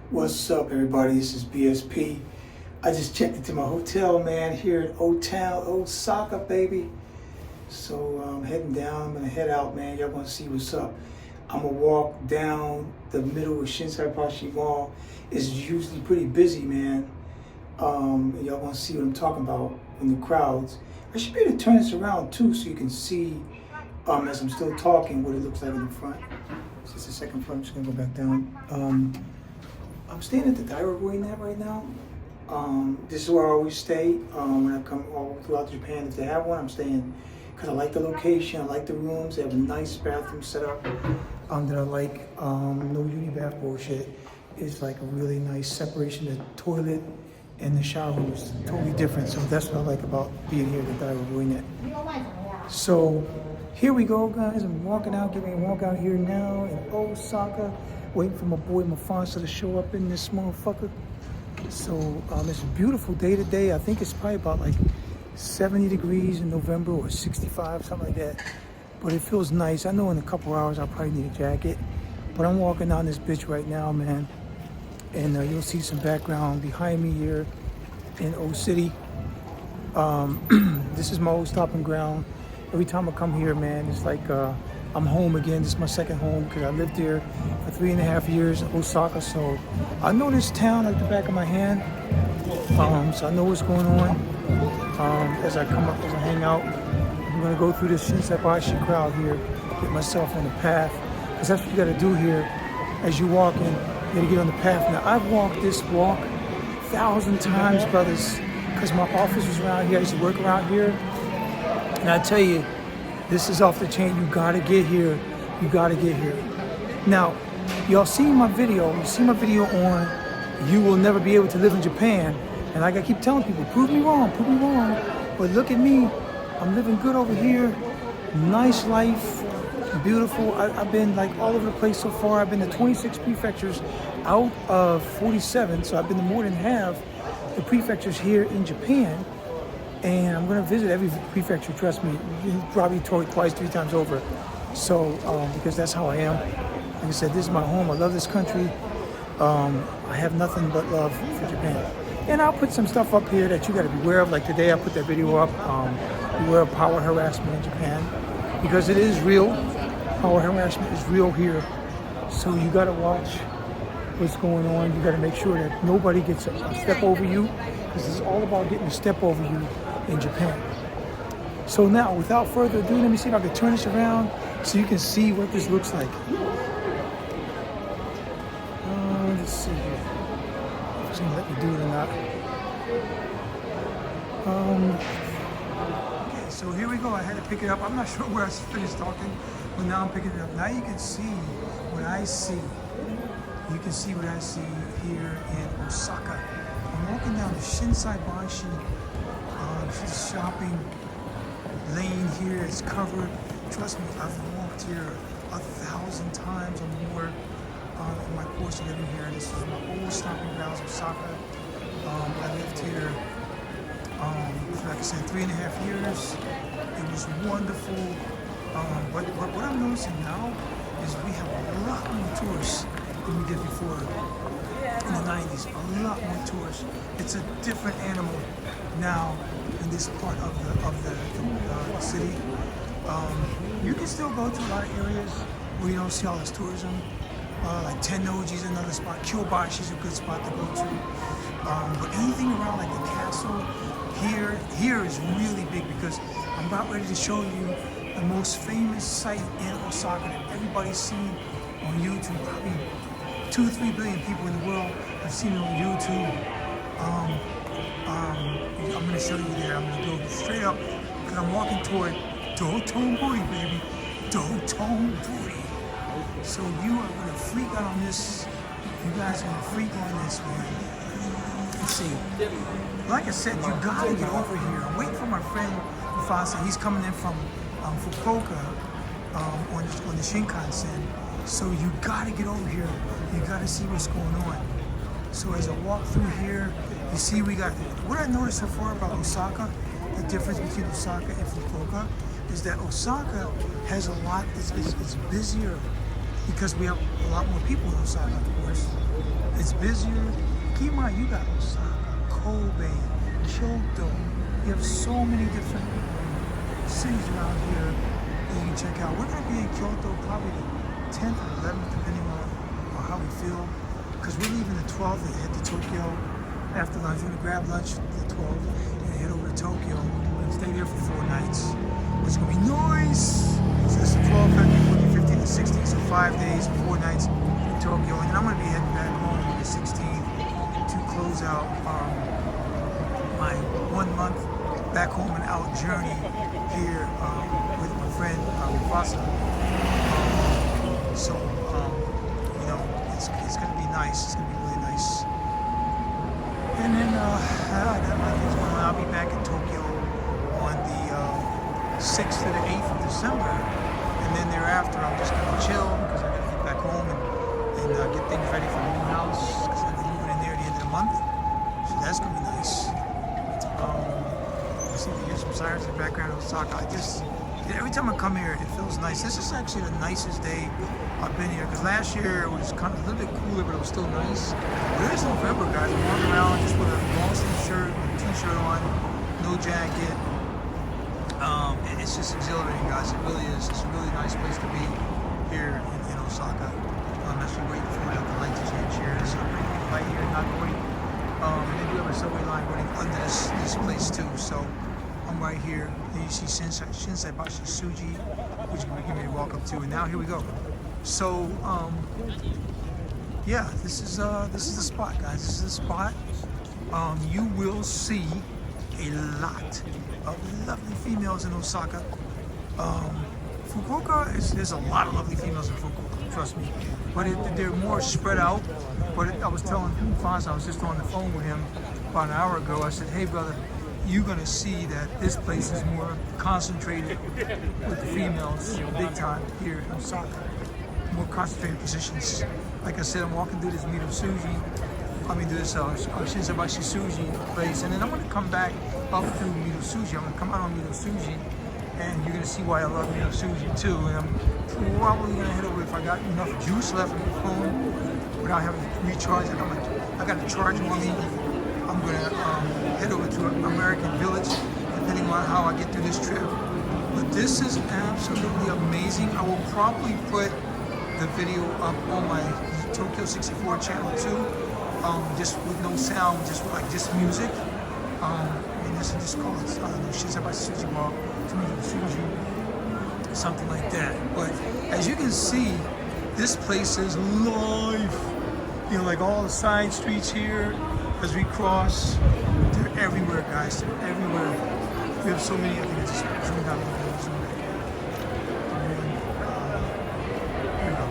What's up, everybody? This is BSP. I just checked into my hotel, man, here in O-Town, Osaka, baby. So I'm heading down. I'm gonna head out, man. Y'all gonna see what's up. I'm gonna walk down the middle of Shinbashi Mall. It's usually pretty busy, man. And y'all gonna see what I'm talking about in the crowds. I should be able to turn this around too, so you can see as I'm still talking what it looks like in the front. Just a second, I'm just gonna go back down. I'm staying at the Daiwa right now. This is where I always stay when I come all throughout Japan. If they have one, I'm staying because I like the location. I like the rooms. They have a nice bathroom set up that I like. No unibath bullshit. It's like a really nice separation. The toilet and the shower room is totally different. So that's what I like about being here at the Daiwa. So here we go, guys. I'm walking out, getting a walk out here now in Osaka. Waiting for my boy Mafonsa to show up in this motherfucker. So it's a beautiful day today. I think it's probably about like 70 degrees in November or 65, something like that. But it feels nice. I know in a couple hours I'll probably need a jacket. But I'm walking down this bitch right now, man. And you'll see some background behind me here in O City. This is my old stopping ground. Every time I come here, man, it's like I'm home again. This is my second home because I lived here for 3.5 years in Osaka. So I know this town like the back of my hand. So I know what's going on. As I come up, as I hang out, I'm gonna go through this Shinbashi crowd here, get myself on the path. Because that's what you gotta do here. As you walk in, you gotta get on the path. Now I've walked this walk 1,000 times, brothers, because my office was around here. I used to work around here. And I tell you, this is off the chain. You gotta get here. You gotta get here. Now, y'all seen my video. You see my video on You Will Never Be Able to Live in Japan. And like I keep telling people, prove me wrong, prove me wrong. But look at me. I'm living good over here. Nice life. Beautiful. I've been like all over the place so far. I've been to 26 prefectures out of 47. So I've been to more than half the prefectures here in Japan. And I'm going to visit every prefecture, trust me, probably twice, 3 times over. So, because that's how I am. Like I said, this is my home. I love this country. I have nothing but love for Japan. And I'll put some stuff up here that you got to be aware of. Like today, I put that video up, beware of power harassment in Japan. Because it is real. Power harassment is real here. So you got to watch what's going on. You got to make sure that nobody gets a step over you. Because it's all about getting a step over you in Japan. So now, without further ado, let me see if I can turn this around so you can see what this looks like. Let's see here. If it's gonna let me do it or not. Okay, so here we go. I had to pick it up. I'm not sure where I finished talking, but now I'm picking it up. Now you can see what I see. You can see what I see here in Osaka. I'm walking down the Shinbashi shopping lane here. It's covered. Trust me, I've walked here 1,000 times or more in my course of living here. This is my old stomping grounds, Osaka. I lived here, like I said, 3.5 years. It was wonderful. But what I'm noticing now is we have a lot more tourists than we did before. In the 90s, a lot more tourists. It's a different animal now in this part of the city. You can still go to a lot of areas where you don't see all this tourism. Like Tennoji is another spot. Kyobashi is a good spot to go to. But anything around like the castle here is really big because I'm about ready to show you the most famous site in Osaka that everybody's seen on YouTube. Probably 2-3 billion people in the world have seen it on YouTube. I'm going to show you there. I'm going to go straight up because I'm walking toward Dotonbori, baby. Dotonbori. So you are going to freak out on this. You guys are going to freak on this, man. Let's see. Like I said, you got to get over here. I'm waiting for my friend Mufasa. He's coming in from Fukuoka on the Shinkansen. So you gotta get over here. You gotta see what's going on. So as I walk through here, you see we got, what I noticed so far about Osaka, the difference between Osaka and Fukuoka, is that Osaka has a lot, it's busier because we have a lot more people in Osaka, of course. It's busier. Keep in mind, you got Osaka, Kobe, Kyoto. You have so many different cities around here that you can check out. We're going to be in Kyoto probably the 10th or 11th, depending on how we feel. Because we're leaving the 12th to head to Tokyo. After lunch, we're going to grab lunch the 12th and head over to Tokyo and stay there for 4 nights. It's going to be nice. So it's the 12th, 13th, 14th, 15th, and 16th. So 5 days, 4 nights in Tokyo. And then I'm going to be heading back home on the 16th to close out my 1 month back home and out journey here with my friend Vasa. You know, it's going to be nice. It's going to be really nice. And then I got my things going on. I'll be back in Tokyo on the 6th to the 8th of December. And then thereafter, I'm just going to chill because I got to get back home and get things ready for the new house because I'm going to be moving in there at the end of the month. So that's going to be nice. You see, you hear some sirens in the background of Osaka. Every time I come here, it feels nice. This is actually the nicest day I've been here because last year it was kind of a little bit cooler, but it was still nice. But it's November, guys. I'm walking around just with a long sleeve shirt, with a t-shirt on, no jacket. It's just exhilarating, guys. It really is. It's a really nice place to be here in Osaka. I'm actually waiting for the light to change here. There's a light here, not going. And they do have a subway line running under this place too. So I'm right here. Then you see Shinbashi Suji, which we're getting ready to walk up to. And now here we go. So yeah, this is the spot, guys. This is the spot. You will see a lot of lovely females in Osaka. Fukuoka there's a lot of lovely females in Fukuoka, trust me. But they're more spread out. But I was telling Fonz, I was just on the phone with him about an hour ago. I said, hey brother, you're gonna see that this place is more concentrated with the females big time here in Osaka. More concentrated positions. Like I said, I'm walking through this Shinbashi Suji place, and then I'm gonna come back up through Mido Suji. I'm gonna come out on Mido Suji, and you're gonna see why I love Mido Suji too. And I'm probably gonna head over if I got enough juice left in the phone without having to recharge. I got a charger on me. I'm gonna head over to American Village, depending on how I get through this trip. But this is absolutely amazing. I will probably put the video up on my Tokyo 64 channel too, just with no sound, just with just music. And this is just called, I don't know, Shinbashi Suji Walk, Suji, something like that. But as you can see, this place is live. You know, like all the side streets here, as we cross, they're everywhere, guys. They're everywhere. We have so many. I think I just zoomed out a little bit. Here we go.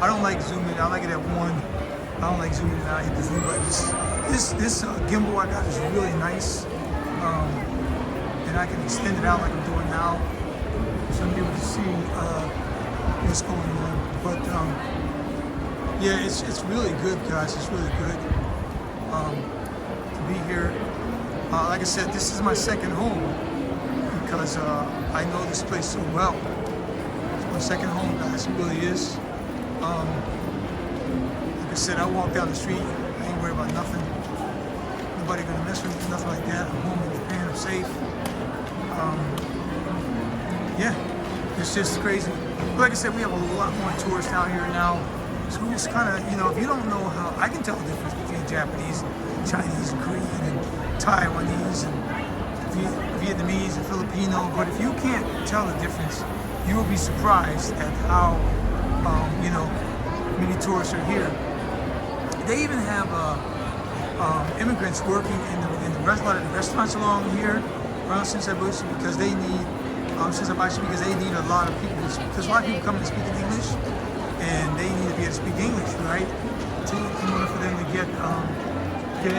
I don't like zooming. I like it at 1. I don't like zooming out. I hit the zoom button. This gimbal I got is really nice, and I can extend it out like I'm doing now, so I'm able to see what's going on. But yeah, it's really good, guys. It's really good to be here. Like I said, this is my second home because I know this place so well. It's my second home, guys. It really is. Like I said, I walk down the street. I ain't worried about nothing. Nobody gonna mess with me, nothing like that. I'm home in Japan. I'm safe. Yeah, it's just crazy. But like I said, we have a lot more tourists out here now. So we just kind of, you know, if you don't know how, I can tell the difference between Japanese, Chinese, and Korean, and Taiwanese, and Vietnamese, and Filipino. But if you can't tell the difference, you will be surprised at how, you know, many tourists are here. They even have immigrants working in a lot of the restaurants along here around Shinbashi because they need because they need a lot of people. Because a lot of people come to speak in English, and they need to be able to speak English, right? In order for them to get in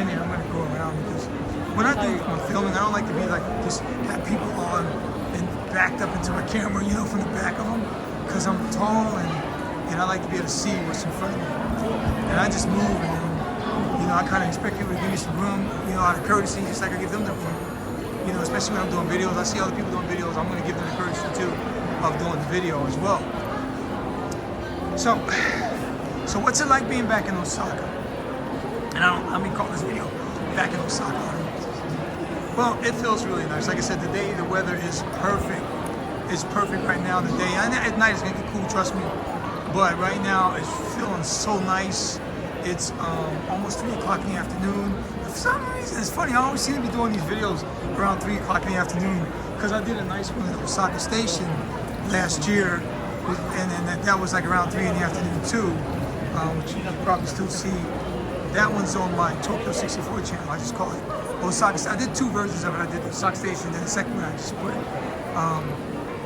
there. I'm gonna go around because when I do my filming, I don't like to be like just have people on and backed up into my camera, you know, from the back of them, because I'm tall and I like to be able to see what's in front of me. And I just move, and you know, I kind of expect people to give me some room, you know, out of courtesy, just like I give them the room. You know, especially when I'm doing videos. I see other people doing videos. I'm going to give them the courtesy too of doing the video as well. So what's it like being back in Osaka? And I mean, call this video back in Osaka. Well, it feels really nice. Like I said, today the weather is perfect. It's perfect right now today. And at night it's gonna get cool, trust me. But right now it's feeling so nice. It's almost 3 o'clock in the afternoon. For some reason, it's funny, I always seem to be doing these videos around 3 o'clock in the afternoon because I did a nice one at Osaka Station last year. And that was like around 3 in the afternoon too, which you can probably still see. That one's on my Tokyo 64 channel. I just call it Osaka. I did 2 versions of it. I did the Osaka Station, then the second one I just put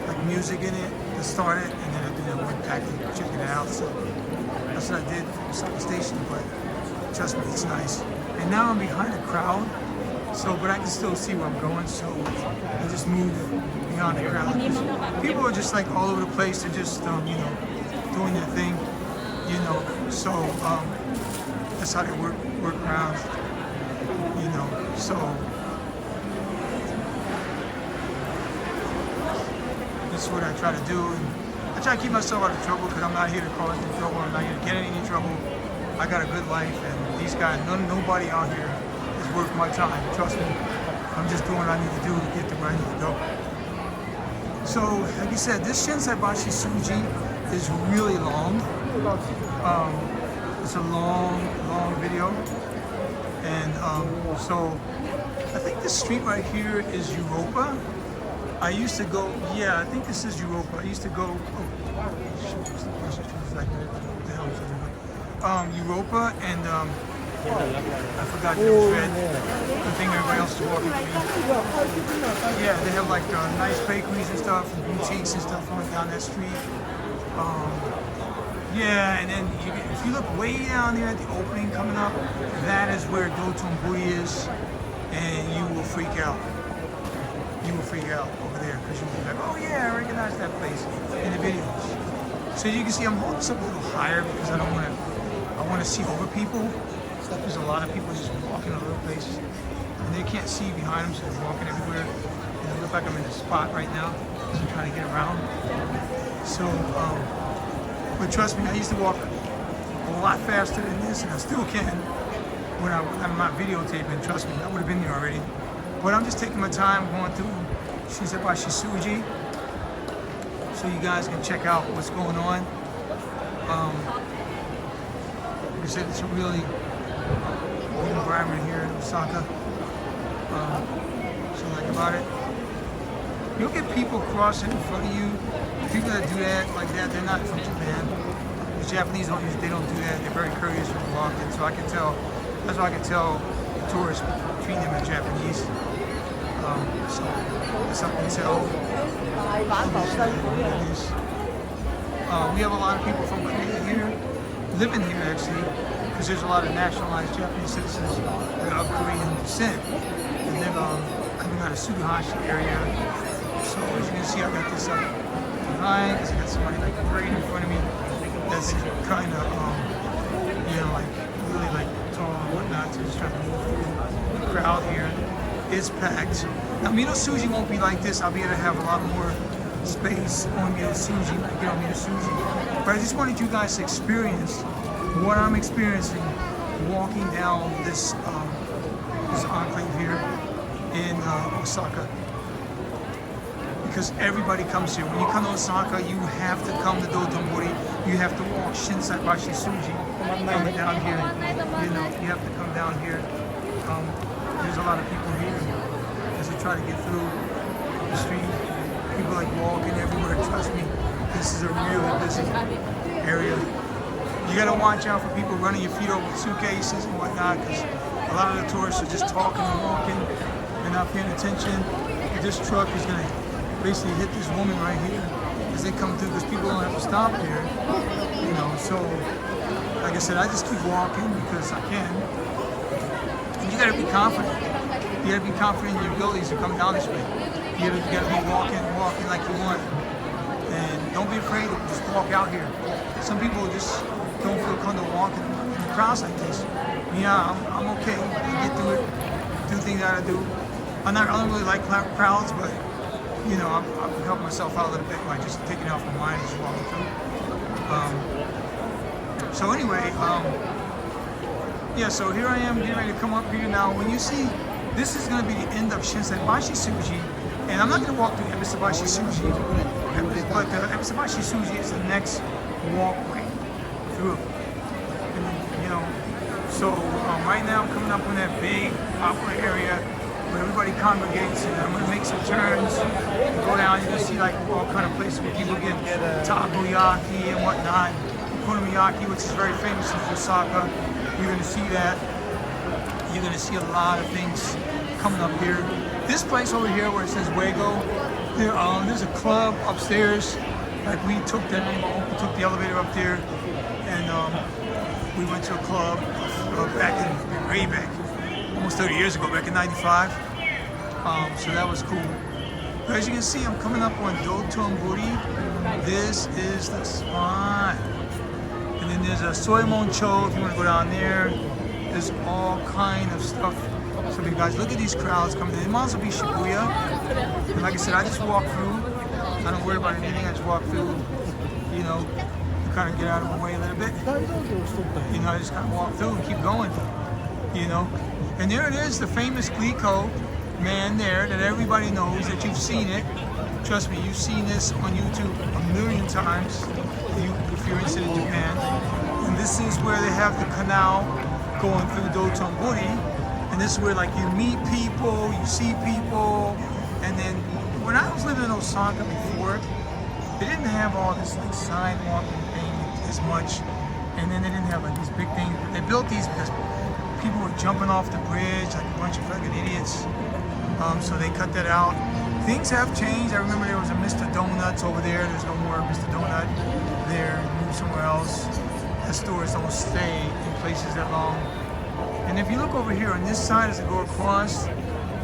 like music in it to start it, and then I did one back and check it out. So that's what I did for Osaka Station, but trust me, it's nice. And now I'm behind a crowd, so but I can still see where I'm going, so I just move beyond the crowd. People are just like all over the place. They're just you know, doing their thing, you know. So that's how they work around, you know. So this is what I try to do. And I try to keep myself out of trouble because I'm not here to cause any trouble. I'm not here to get in any trouble. I got a good life, and these guys, nobody out here is worth my time. Trust me. I'm just doing what I need to do to get to where I need to go. So, like I said, this Shinbashi Suji is really long. It's a long video, and so I think this street right here is Europa. I used to go, yeah, I think this is Europa. I used to go, Europa, and I forgot it was red. I think everybody else is walking through. Yeah, they have like nice bakeries and stuff, and boutiques and stuff going down that street. Yeah, and then if you look way down there at the opening coming up, that is where Dotonbori is, and you will freak out. You will freak out over there because you'll be like, oh yeah, I recognize that place in the videos. So you can see I'm holding this up a little higher because I want to see over people. There's a lot of people just walking all over the place, and they can't see behind them, so they're walking everywhere. And it looks like I'm in a spot right now because I'm trying to get around. So, but trust me, I used to walk a lot faster than this, and I still can when I'm not videotaping. Trust me, I would have been there already. But I'm just taking my time going through Shinbashi Suji so you guys can check out what's going on. Like I said, it's a really good environment here in Osaka. So like about it. You'll get people crossing in front of you. People that do that like that, they're not from Japan. The Japanese don't do that. They're very courteous when you walk in. So I can tell. That's why I can tell the tourists treat them as Japanese. So that's how I can tell. We have a lot of people from Korea here, living here actually, because there's a lot of nationalized Japanese citizens that are of Korean descent, and they're coming out of Sugahashi area. So as you can see, I got this up behind, because I got somebody like right in front of me that's kind of, you know, like really like tall and whatnot. So just trying to move through the crowd here. It's packed. Now, Mino Suji won't be like this. I'll be able to have a lot more space on Mino Suji, get on Mino Suji. But I just wanted you guys to experience what I'm experiencing walking down this this enclave here in Osaka. Because everybody comes here. When you come to Osaka, you have to come to Dotonbori. You have to walk Shinbashi Suji. Come down here. You know, you have to come down here. There's a lot of people here as they try to get through the street. People like walking everywhere. Trust me, this is a really busy area. You gotta watch out for people running your feet over with suitcases and whatnot, because a lot of the tourists are just talking and walking. They're not paying attention. This truck is gonna basically hit this woman right here as they come through, because people don't have to stop here. You know, so like I said, I just keep walking because I can. You gotta be confident. You gotta be confident in your abilities to come down this way. You gotta be walking like you want. And don't be afraid to just walk out here. Some people just don't feel comfortable walking in crowds like this. Yeah, I'm okay. I get through it, do things I gotta do. I don't really like crowds, but you know, I've helped myself out a little bit by just taking it off my mind and just walking through. So anyway, Yeah, so here I am getting ready to come up here now. When you see, this is going to be the end of Shinbashi Suji, and I'm not going to walk through Ebisabashi Suji, but Ebisabashi Suji is the next walkway through. And, you know, so right now I'm coming up on that big opera area where everybody congregates, and I'm going to make some turns and go down. You can see like all kind of places where people get takoyaki and whatnot. Miyaki, which is very famous in Osaka. You're going to see that. You're going to see a lot of things coming up here. This place over here where it says Wego, there's a club upstairs. Like we took the elevator up there, and we went to a club way back, almost 30 years ago, back in '95. So that was cool. But as you can see, I'm coming up on Dotonbori. This is the spot. And then there's a Soimoncho if you want to go down there. There's all kind of stuff. So you guys, look at these crowds coming in. It might also be Shibuya. And like I said, I just walk through. I don't worry about anything. I just walk through, you know, kind of get out of my way a little bit. You know, I just kind of walk through and keep going, you know. And there it is, the famous Glico man there that everybody knows, that you've seen it. Trust me, you've seen this on YouTube a million times if you're interested in Japan. And this is where they have the canal going through Dotonbori. And this is where like you meet people, you see people. And then when I was living in Osaka before, they didn't have all this like sidewalking thing as much. And then they didn't have like these big things. They built these because people were jumping off the bridge like a bunch of fucking idiots. So they cut that out. Things have changed. I remember there was a Mr. Donuts over there. There's no more Mr. Donut there. Move somewhere else. The stores don't stay in places that long. And if you look over here on this side as I go across,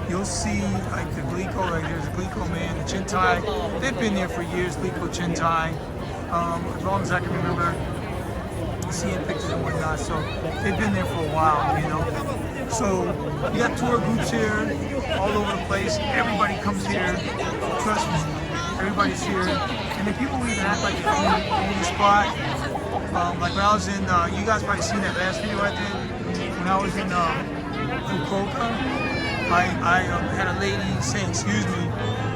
you'll see like the Glico, like there's a Glico man, the Chentai. They've been there for years, Glico Chentai. As long as I can remember seeing pictures and whatnot. So they've been there for a while, you know. So you got tour groups here all over the place. Everybody comes here. Trust me, everybody's here. And the people even act like they own the spot. Like when I was in, you guys probably seen that last video I did. When I was in Fukuoka, I had a lady say, excuse me,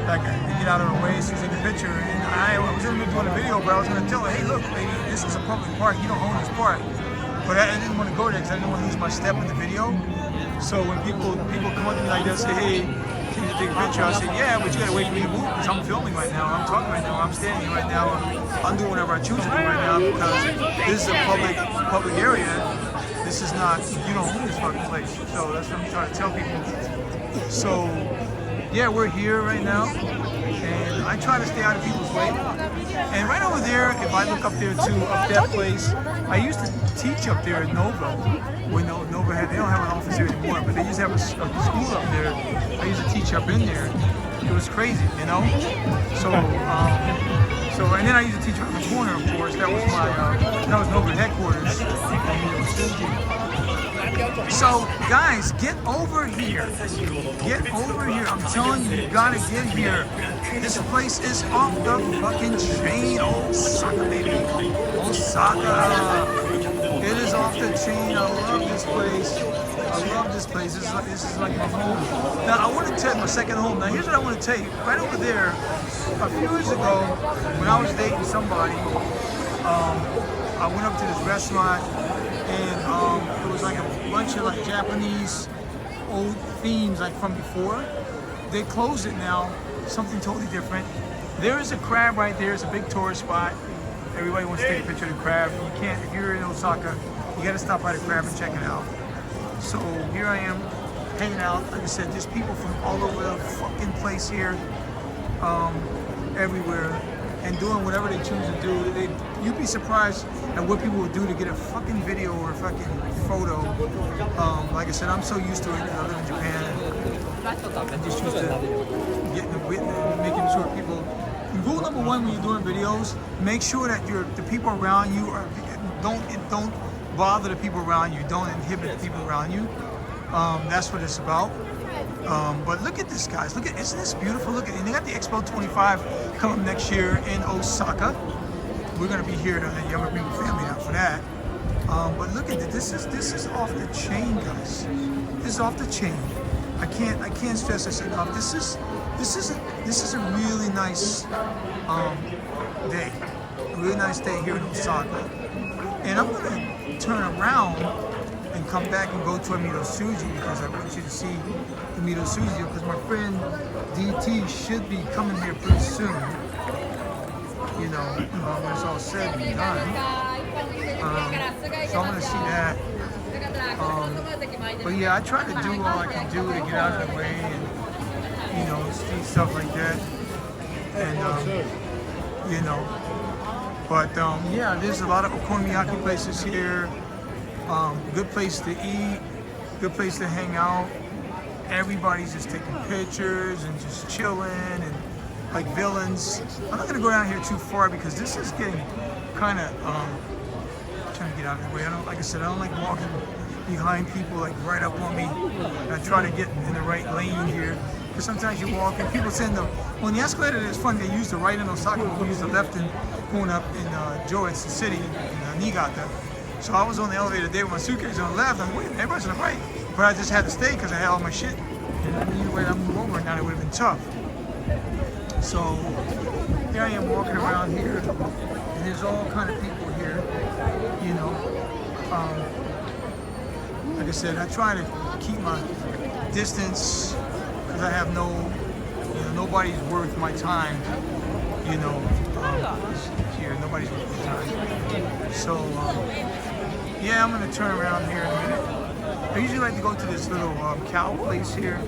like to get out of her way, she was taking a picture. And I was in the middle of doing a video, but I was going to tell her, hey look lady, this is a public park, you don't own this park. But I didn't want to go there because I didn't want to lose my step in the video. So when people come up to me like that, say, hey, can you take a picture? I said, yeah, but you gotta wait for me to move because I'm filming right now, I'm talking right now, I'm standing right now, I'm doing whatever I choose to do right now because this is a public area. This is not, you don't own this fucking place. So that's what I'm trying to tell people. So yeah, we're here right now, and I try to stay out of people's way. And right over there, if I look up there too, up that place, I used to teach up there at Nova. When Nova they don't have an office here anymore, but they used to have a school up there. I used to teach up in there. It was crazy, you know? So, and then I used to teach around the corner, of course. That was that was Nova headquarters. So, guys, get over here. Get over here. I'm telling you, you gotta get here. This place is off the fucking chain. Osaka, baby. Osaka. It is off the chain. I love this place. I love this place. This is like my home. Now, I want to tell you my second home. Now, here's what I want to tell you. Right over there, a few years ago, when I was dating somebody, I went up to this restaurant, and it was like a bunch of like Japanese old themes like from before. They closed it now, something totally different. There is a crab right there. It's a big tourist spot. Everybody wants to take a picture of the crab. You can't, if you're in Osaka, you gotta stop by the crab and check it out. So here I am, hanging out. Like I said, there's people from all over the fucking place here, everywhere, and doing whatever they choose to do. You'd be surprised at what people would do to get a fucking video or a fucking photo. Like I said, I'm so used to it because I live in Japan. I'm just used to getting making sure people. Rule number one when you're doing videos, make sure that the people around you don't bother the people around you, don't inhibit the people around you. That's what it's about. But look at this, guys. Look at, isn't this beautiful? Look at, and they got the Expo 25 coming next year in Osaka. We're gonna be here, the Younger People family, now for that. But look at it. This is off the chain, guys. This is off the chain. I can't stress this enough. This is a really nice day. A really nice day here in Osaka. And I'm gonna turn around and come back and go to a Mido Suji because I want you to see the Mido Suji because my friend DT should be coming here pretty soon. You know, when it's all said and done. So I'm gonna see that. But yeah, I try to do all I can do to get out of the way and, you know, see stuff like that. And, you know, but yeah, there's a lot of Miyaki places here. Good place to eat, good place to hang out. Everybody's just taking pictures and just chilling and like villains. I'm not gonna go down here too far because this is getting kind of trying to get out of the way. Like I said, I don't like walking behind people like right up on me. I try to get in the right lane here because sometimes you walk and people send them. Well, the escalator is fun. They use the right in Osaka, we use the left in going up in Joe, it's the city in Niigata. So I was on the elevator there with my suitcase on the left. I'm waiting, everybody's on the right. But I just had to stay because I had all my shit. And I knew where I move over and now it would have been tough. So here I am walking around here, and there's all kind of people here, you know. Like I said, I try to keep my distance because I have no, you know, nobody's worth my time, you know, here. Nobody's worth my time. So, yeah, I'm going to turn around here in a minute. I usually like to go to this little cow place here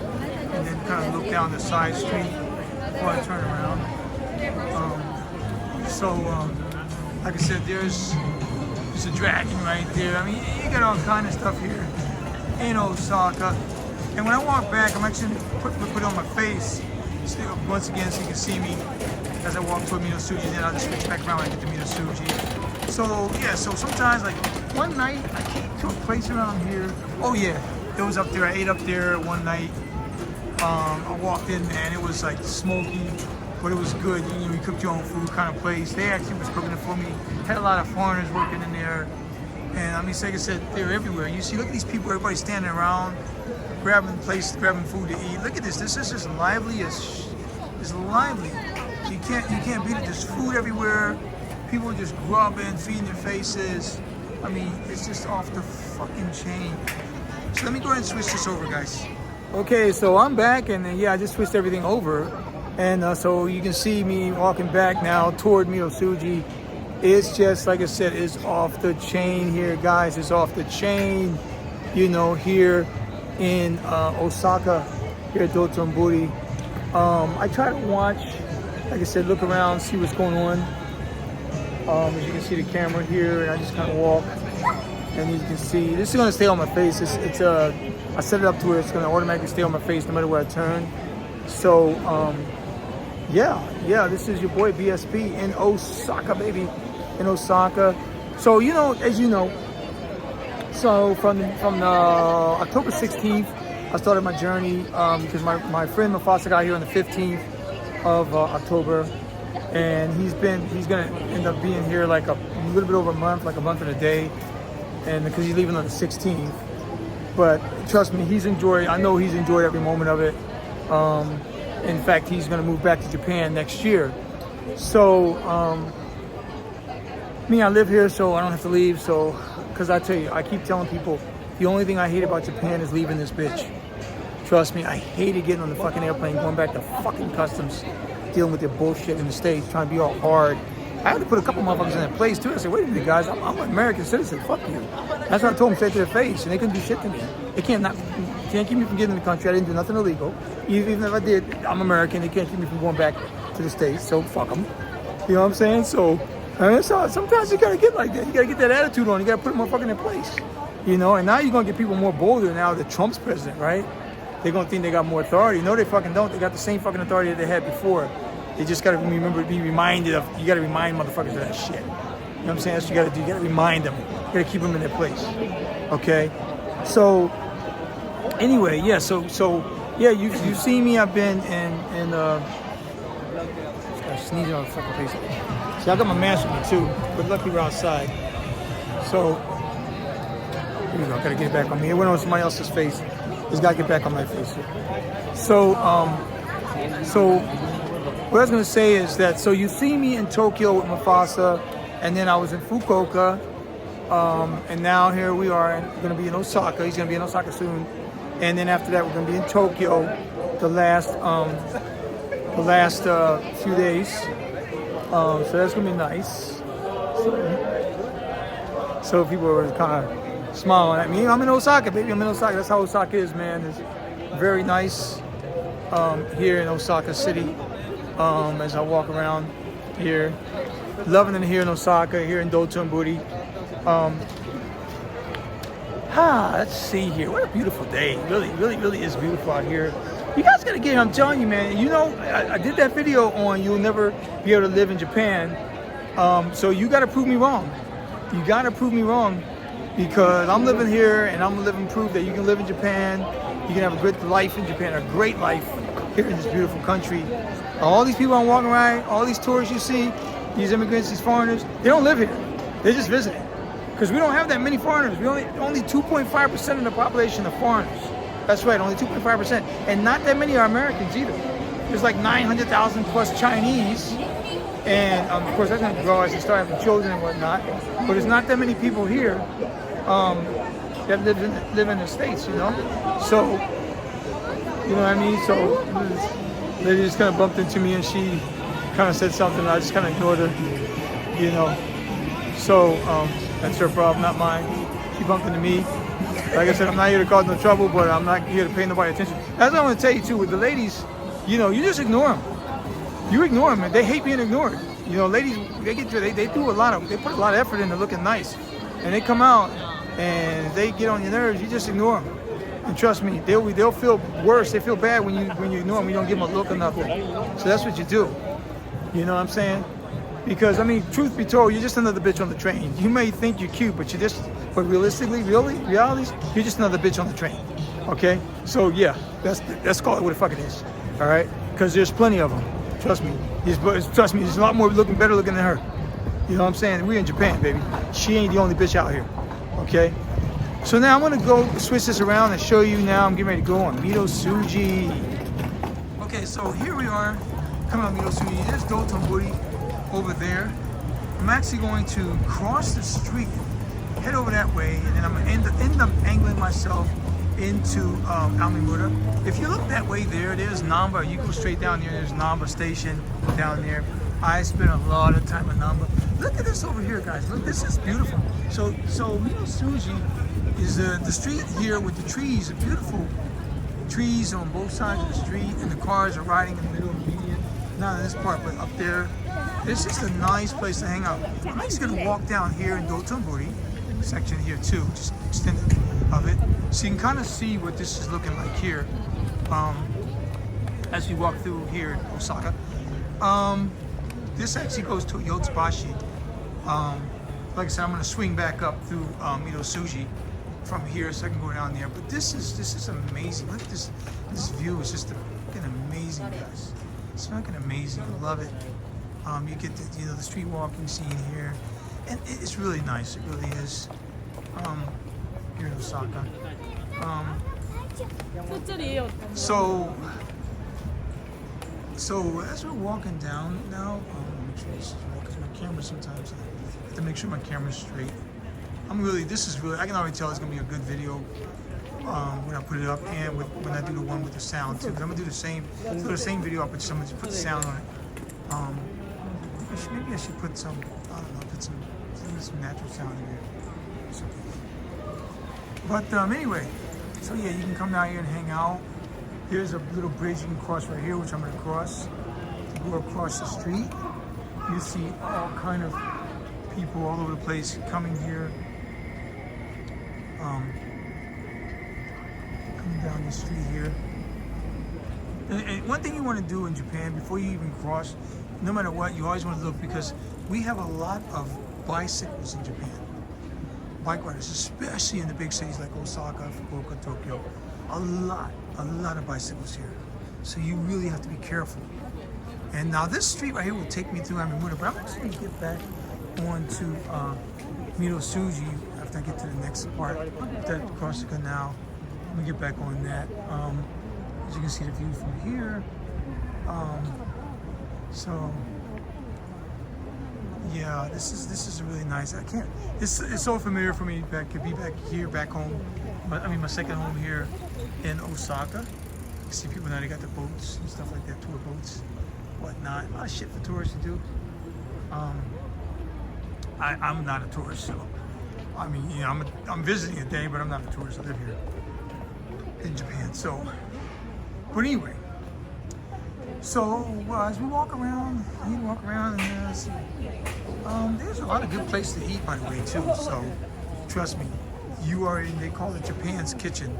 and then kind of look down the side street before I turn around. Like I said, there's a dragon right there. I mean, you got all kind of stuff here in Osaka. And when I walk back, I'm actually put it on my face once again so you can see me as I walk toward Mido Suji. Then I'll just switch back around when I get to Mido Suji. So yeah, so sometimes like one night I came to a place around here. Oh yeah, it was up there. I ate up there one night. I walked in, man, it was like smoky, but it was good. You know, you cooked your own food kind of place. They actually was cooking it for me. Had a lot of foreigners working in there. And I mean, like I said, they're everywhere. You see, look at these people, everybody standing around, grabbing food to eat. Look at this. This is just lively as lively. You can't beat it. There's food everywhere. People just grubbing, feeding their faces. I mean, it's just off the fucking chain. So let me go ahead and switch this over, guys. Okay, so I'm back, and yeah, I just switched everything over. And so you can see me walking back now toward Mido Suji. It's just, like I said, it's off the chain here, guys. It's off the chain, you know, here in Osaka, here at Dotonbori. I try to watch, like I said, look around, see what's going on. As you can see the camera here, and I just kind of walk. And you can see, this is going to stay on my face. I set it up to where it's going to automatically stay on my face no matter where I turn. So, yeah, this is your boy BSP in Osaka, baby, in Osaka. So, you know, as you know, so from October 16th, I started my journey because my friend Mufasa got here on the 15th of October, and he's gonna end up being here like a little bit over a month, like a month and a day, and because he's leaving on the 16th. But trust me, I know he's enjoyed every moment of it. In fact, he's going to move back to Japan next year. So, me, I live here, so I don't have to leave. So, because I tell you, I keep telling people, the only thing I hate about Japan is leaving this bitch. Trust me, I hated getting on the fucking airplane, going back to fucking customs, dealing with their bullshit in the States, trying to be all hard. I had to put a couple motherfuckers in that place, too. I said, wait a minute, guys, I'm an American citizen. Fuck you. That's what I told them straight to their face, and they couldn't do shit to me. They can't keep me from getting in the country. I didn't do nothing illegal. Even if I did, I'm American. They can't keep me from going back to the States, so fuck them. You know what I'm saying? So sometimes you gotta get like that. You gotta get that attitude on. You gotta put a motherfucker in their place. You know, and now you're gonna get people more bolder now that Trump's president, right? They're gonna think they got more authority. No, they fucking don't. They got the same fucking authority that they had before. You just gotta be reminded of, you gotta remind motherfuckers of that shit. You know what I'm saying? That's what you gotta do. You gotta remind them. You gotta keep them in their place. Okay? So, anyway, yeah, so yeah, you see me, I've been in sneezing on the fucking face. See, I got my mask with me too, but luckily we're outside. So, Here we go. Gotta get it back on me. It went on somebody else's face. Just gotta get back on my face here. So what I was gonna say is that, so you see me in Tokyo with Mufasa, and then I was in Fukuoka, and now here we are, and we're gonna be in Osaka. He's gonna be in Osaka soon, and then after that we're gonna be in Tokyo the last few days. So that's gonna be nice. So people were kind of smiling at me. I'm in Osaka, baby. I'm in Osaka. That's how Osaka is, man. It's very nice here in Osaka City. As I walk around here, loving it here in Osaka, here in Dotonbori. Let's see here. What a beautiful day. Really, really, really is beautiful out here. You guys gotta get here. I'm telling you, man. You know, I did that video on you'll never be able to live in Japan. So you gotta prove me wrong. You gotta prove me wrong, because I'm living here and I'm living proof that you can live in Japan. You can have a good life in Japan, a great life here in this beautiful country. All these people I'm walking around, all these tourists you see, these immigrants, these foreigners, they don't live here. They're just visiting. Because we don't have that many foreigners. We only 2.5% of the population are foreigners. That's right, only 2.5%. And not that many are Americans either. There's like 900,000 plus Chinese. And of course that's going to grow as they start having children and whatnot. But there's not that many people here that live in the States, you know? So, you know what I mean? So, this lady just kind of bumped into me and she kind of said something and I just kind of ignored her, you know? So, that's her problem, not mine. She bumped into me. Like I said, I'm not here to cause no trouble, but I'm not here to pay nobody attention. That's what I want to tell you too, with the ladies, you know, you just ignore them. You ignore them, and they hate being ignored. You know, ladies, they do a lot of, they put a lot of effort into looking nice. And they come out, and they get on your nerves, you just ignore them. And trust me, they'll feel worse, they feel bad when you ignore them, you don't give them a look or nothing. So that's what you do. You know what I'm saying? Because, I mean, truth be told, you're just another bitch on the train. You may think you're cute, but but realistically, realities, you're just another bitch on the train. Okay? So yeah, let's call it what the fuck it is. All right? Because there's plenty of them. Trust me. Trust me, there's a lot more better looking than her. You know what I'm saying? We're in Japan, baby. She ain't the only bitch out here. Okay? So now I'm gonna go switch this around and show you now. I'm getting ready to go on Midosuji. Okay, so here we are, coming on Midosuji. There's Dotonbori over there. I'm actually going to cross the street, head over that way, and then I'm gonna end up angling myself into Amimura. If you look that way there's Namba. You go straight down there, there's Namba station down there. I spent a lot of time in Namba. Look at this over here, guys. Look, this is beautiful. So Midosuji is the street here with the trees, the beautiful trees on both sides of the street, and the cars are riding in the middle of the median. Not in this part, but up there. It's just a nice place to hang out. I'm actually gonna walk down here in Dotonbori section here too, just extended of it. So you can kind of see what this is looking like here as we walk through here in Osaka. This actually goes to Yotsubashi. Like I said, I'm gonna swing back up through Midosuji from here so I can go down there. But this is amazing. Look at this view is just fucking amazing, guys. It's fucking amazing. I love it. You get the street walking scene here, and it's really nice. It really is. Here in Osaka. So as we're walking down now, make sure this is right, because my camera sometimes I have to make sure my camera's straight. This is really, I can already tell it's gonna be a good video when I put it up, and when I do the one with the sound too. 'Cause I'm gonna do the same video up, but someone just put the sound on it. Maybe I should put some, I don't know, put some natural sound in here. So, but anyway, so yeah, you can come down here and hang out. Here's a little bridge you can cross right here, which I'm gonna cross. You go across the street, you see all kind of people all over the place coming here. Coming down the street here. And one thing you want to do in Japan before you even cross, no matter what, you always want to look, because we have a lot of bicycles in Japan. Bike riders, especially in the big cities like Osaka, Fukuoka, Tokyo. A lot of bicycles here. So you really have to be careful. And now this street right here will take me through Amimura, but I'm actually going to get back onto Midosuji after after I get to the next part. After I cross the canal, let me get back on that. As you can see the view from here. So yeah, this is really nice. I can't. It's so familiar for me to be back here, back home. But I mean, my second home here in Osaka. You see people now, they got the boats and stuff like that, tour boats, whatnot. A lot of shit for tourists to do. I'm not a tourist, so I mean, you know, I'm visiting a day, but I'm not a tourist. I live here in Japan. So, but anyway, so as we walk around, and see, there's a lot of good places to eat, by the way, too. So trust me, you are in. They call it Japan's kitchen.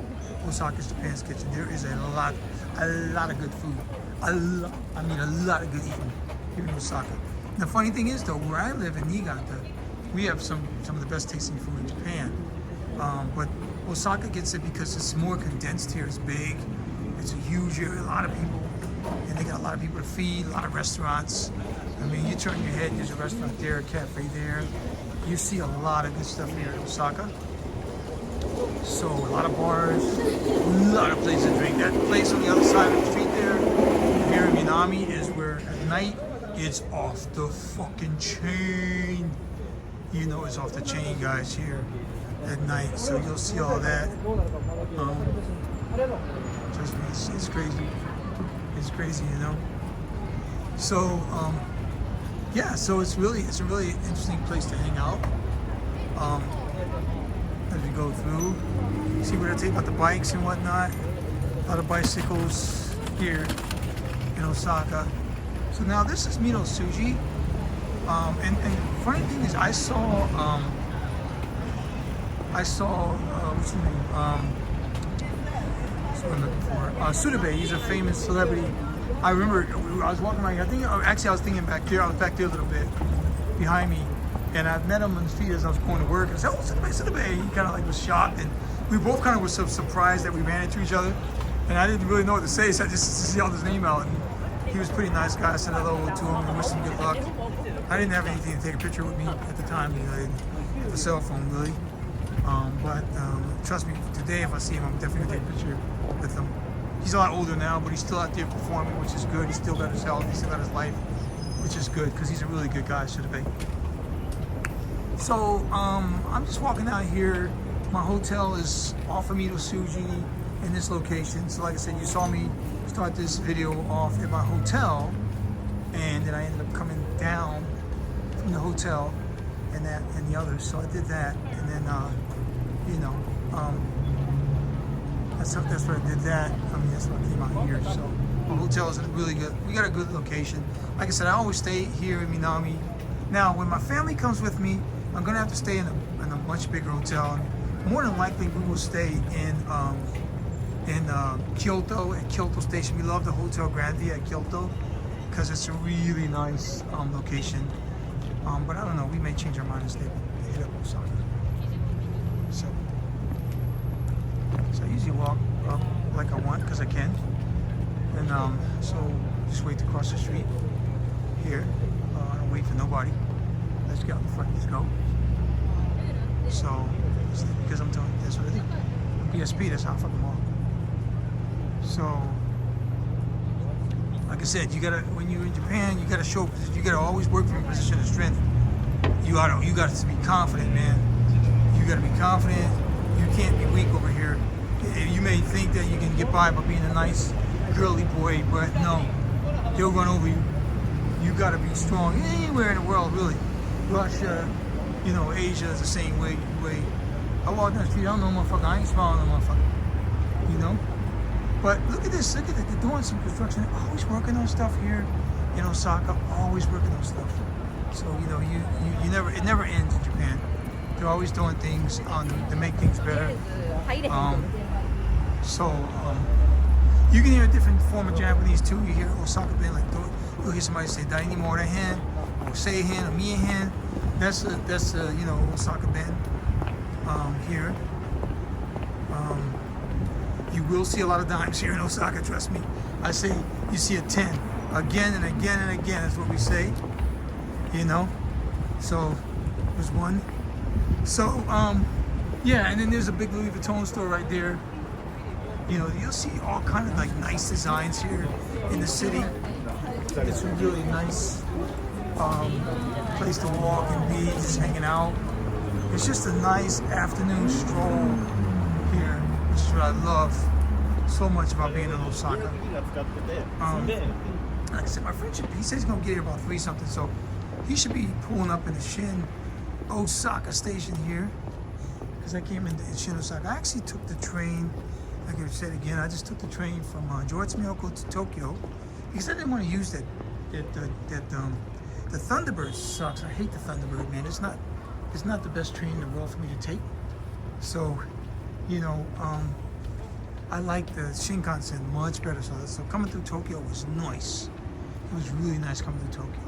Osaka's Japan's kitchen. There is a lot of good food. I mean, a lot of good eating here in Osaka. And the funny thing is, though, where I live in Niigata, we have some of the best tasting food in Japan. But Osaka gets it because it's more condensed here. It's big. It's a huge area. A lot of people, and they got a lot of people to feed. A lot of restaurants. I mean, you turn your head. There's a restaurant there, a cafe there. You see a lot of good stuff here in Osaka. So a lot of bars, a lot of places to drink. That place on the other side of the street there, here in Minami, is where at night it's off the fucking chain. You know it's off the chain, guys, here at night. So you'll see all that. Trust me, it's crazy. It's crazy, you know. So yeah, so it's a really interesting place to hang out. As we go through, see what I take about the bikes and whatnot. A lot of bicycles here in Osaka. So now this is Mino Suji. And funny thing is, I saw what's his name? That's what I'm looking for. Sudebe. He's a famous celebrity. I remember I was walking around. I was thinking back there. I was back there a little bit behind me. And I met him on the street as I was going to work. And I said, "Oh, Sudebe." He kind of like was shocked, and we both kind of were so surprised that we ran into each other. And I didn't really know what to say, so I just yelled his name out. And he was a pretty nice guy. I said hello to him and wished him good luck. I didn't have anything to take a picture with me at the time. You know, I didn't have a cell phone really. But trust me, today if I see him, I'm definitely gonna take a picture with him. He's a lot older now, but he's still out there performing, which is good. He's still got his health, he's still got his life, which is good because he's a really good guy, Sudebe. So I'm just walking out here. My hotel is off of Mino Suji in this location. So like I said, you saw me start this video off at my hotel, and then I ended up coming down from the hotel and the others. So I did that, and then you know, that's what I did that. I mean, that's what I came out here. So my hotel is really good. We got a good location. Like I said, I always stay here in Minami. Now, when my family comes with me, I'm gonna have to stay in a much bigger hotel. More than likely, we will stay in Kyoto, at Kyoto Station. We love the Hotel Grandvia at Kyoto because it's a really nice location. But I don't know, we may change our mind and hit up Osaka. So I usually walk up like I want because I can. And so just wait to cross the street here. I don't wait for nobody. Let's get out in front, let's go. So, because I'm telling you, that's what I think. PSP, that's how I fucking walk. So, like I said, you gotta, when you're in Japan, you gotta show, you gotta always work from a position of strength. You gotta be confident, man. You gotta be confident. You can't be weak over here. You may think that you can get by being a nice, girly boy, but no, they'll run over you. You gotta be strong anywhere in the world, really. Russia, you know, Asia is the same way. I walk down the street, I don't know motherfucker, I ain't smiling at motherfucker, you know? But look at this, look at it, they're doing some construction, they're always working on stuff here in Osaka, always working on stuff. So, you know, it never ends in Japan. They're always doing things to make things better. You can hear a different form of Japanese too. You hear Osaka being like, you'll hear somebody say "Daini Morahen" or "Seihen" or "Miehen." That's you know, Osaka Ben here. You will see a lot of dimes here in Osaka. Trust me. I say you see a 10 again and again and again. That's what we say. You know. So there's one. So Yeah, and then there's a big Louis Vuitton store right there. You know, you'll see all kind of like nice designs here in the city. It's a really nice place to walk and be, just hanging out. It's just a nice afternoon stroll here, which is what I love so much about being in Osaka. Like I said, my friend he says he's gonna get here about 3 something, so he should be pulling up in the Shin Osaka station here. Because I came into Shin Osaka. I actually took the train, like I said again, I just took the train from Miyako to Tokyo because I didn't want to use the Thunderbird sucks. I hate the Thunderbird, man. It's not the best train in the world for me to take. So, you know, I like the Shinkansen much better. So coming through Tokyo was nice. It was really nice coming through Tokyo.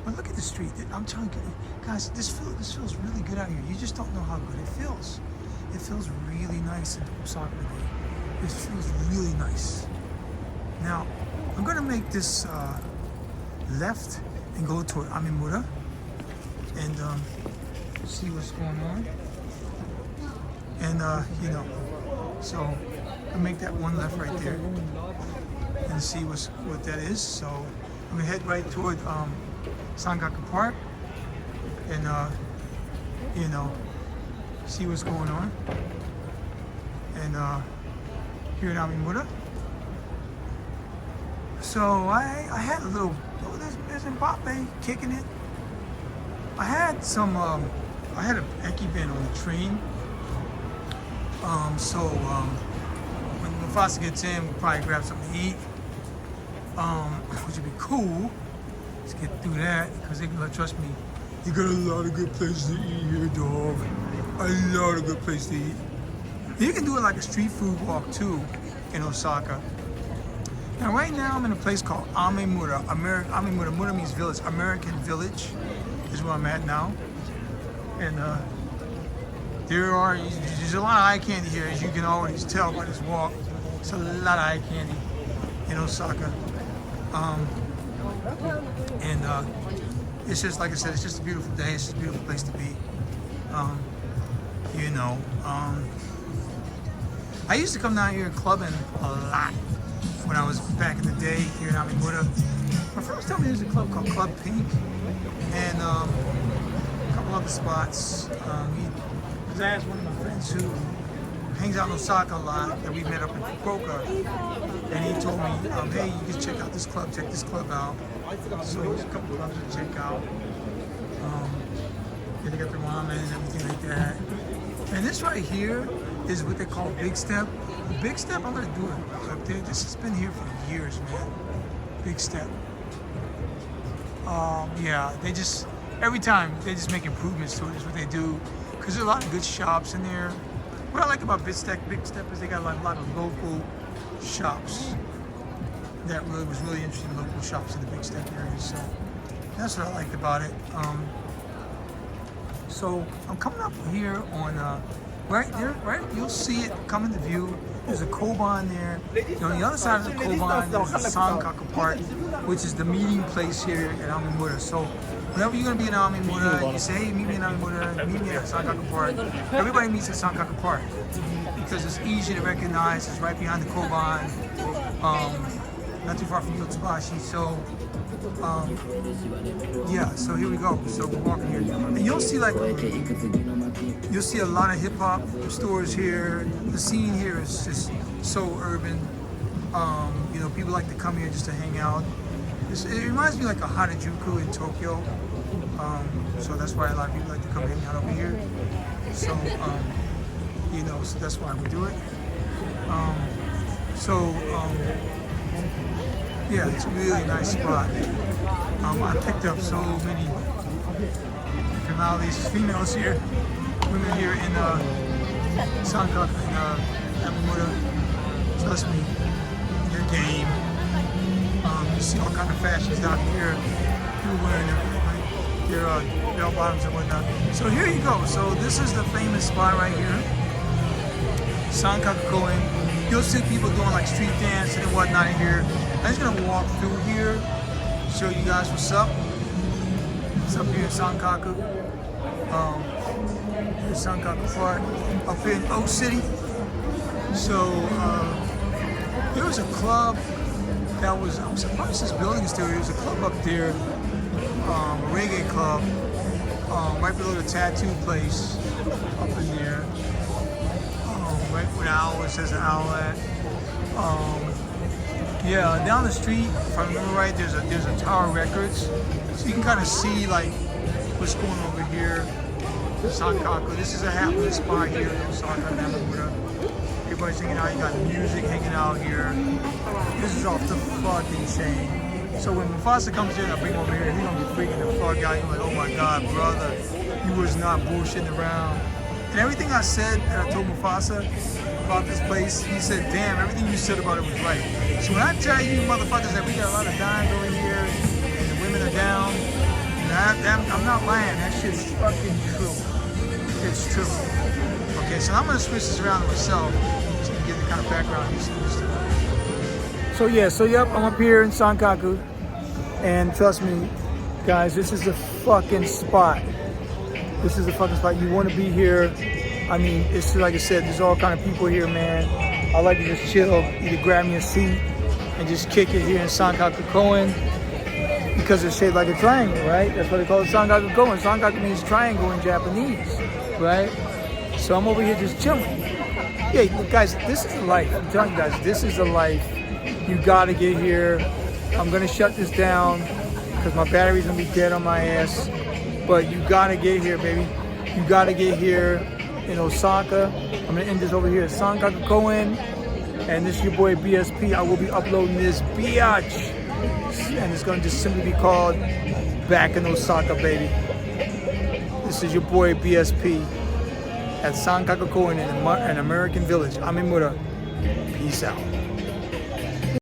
But look at the street. I'm telling you, guys, this feels really good out here. You just don't know how good it feels. It feels really nice in Osaka today. It feels really nice. Now, I'm gonna make this left and go toward Amimura and see what's going on. And you know, so I'll make that one left right there and see what that is. So I'm gonna head right toward Sanaka Park and you know, see what's going on. And here in Amimura. So I had a little, there's Mbappe kicking it. I had an Eki bin on the train. When Mufasa gets in, we'll probably grab something to eat. Which would be cool. Let's get through that, because they can trust me. You got a lot of good places to eat here, dog. A lot of good places to eat. You can do it like a street food walk too in Osaka. Now right now I'm in a place called Amimura. Amimura, Mura means village. American Village is where I'm at now. And there's a lot of eye candy here, as you can always tell by this walk. It's a lot of eye candy in Osaka. It's just, like I said, it's just a beautiful day. It's just a beautiful place to be. You know, I used to come down here clubbing a lot when I was back in the day here in Amimura. My friends told me there's a club called Club Pink and a couple other spots. Because I asked one of my friends who hangs out in Osaka a lot that we met up in Fukuoka, and he told me, hey, you can check out this club, check this club out. So there's a couple clubs to check out. They got the ramen and everything like that. And this right here is what they call Big Step. Big Step, I'm gonna do it up there. This has been here for years, man. Big Step. Yeah, every time they just make improvements to it, is what they do. Because there's a lot of good shops in there. What I like about Big Step is they got a lot of local shops. That was really interesting, local shops in the Big Step area. So that's what I liked about it. So I'm coming up here on right there, right? You'll see it come into view. There's a Koban there. And on the other side of the Koban, there's the Sanaka Park, which is the meeting place here at Amimura. So whenever you're gonna be in Amimura, you say, hey, meet me in Amimura, meet me at Sanaka Park. Everybody meets at Sanaka Park because it's easy to recognize. It's right behind the Koban, not too far from Yotsubashi. So yeah, so here we go. So we're walking here, and you'll see a lot of hip hop stores here. The scene here is just so urban. You know, people like to come here just to hang out. It reminds me like a Harajuku in Tokyo. So that's why a lot of people like to come hang out over here. So you know, so that's why we do it. Yeah, it's a really nice spot. I picked up so many females here, women here in Sanaka and Amimura. Trust me, your game. You see all kind of fashions out here. People wearing their bell bottoms and whatnot. So here you go. So this is the famous spot right here, Sankaku. You'll see people doing like street dancing and whatnot in here. I'm just gonna walk through here, show you guys what's up. What's up here at Sankaku. to Sanaka Park up here in Oak City. So there was a club that was, I'm surprised this building is still here. There's a club up there, a reggae club, right below the tattoo place up in there. Right where the owl, it says the owl at. Yeah, down the street, if I remember right, there's a Tower Records. So you can kind of see like what's going on over here. Sankaku. This is a happening spot here in Osaka, Namamura. Everybody's hanging out. You got music hanging out here. This is off the fucking chain. So when Mufasa comes in, I bring him over here. He's gonna be freaking the fuck out. He's like, oh my god, brother, you was not bullshitting around. And everything I said that I told Mufasa about this place, he said, damn, everything you said about it was right. So when I tell you motherfuckers that we got a lot of dimes over here and the women are down, I'm not lying. That shit's fucking true. It's true. Okay, so I'm gonna switch this around to myself so to get the kind of background he's used to. So yeah, yep, I'm up here in Sankaku, and trust me, guys, this is a fucking spot. This is a fucking spot. You want to be here. I mean, it's like I said, there's all kind of people here, man. I like to just chill, either grab me a seat and just kick it here in Sankaku Koen, because it's shaped like a triangle, right? That's what they call it, Sankaku Koen. Sankaku means triangle in Japanese, right? So I'm over here just chilling. Yeah, guys, this is the life. I'm telling you guys, this is the life. You gotta get here. I'm gonna shut this down because my battery's gonna be dead on my ass. But you gotta get here, baby. You gotta get here in Osaka. I'm gonna end this over here at Sankaku Koen. And this is your boy BSP. I will be uploading this biatch. And it's gonna just simply be called Back in Osaka, baby. This is your boy BSP at Sankaku Koen in an American village. I'm in Mura. Peace out.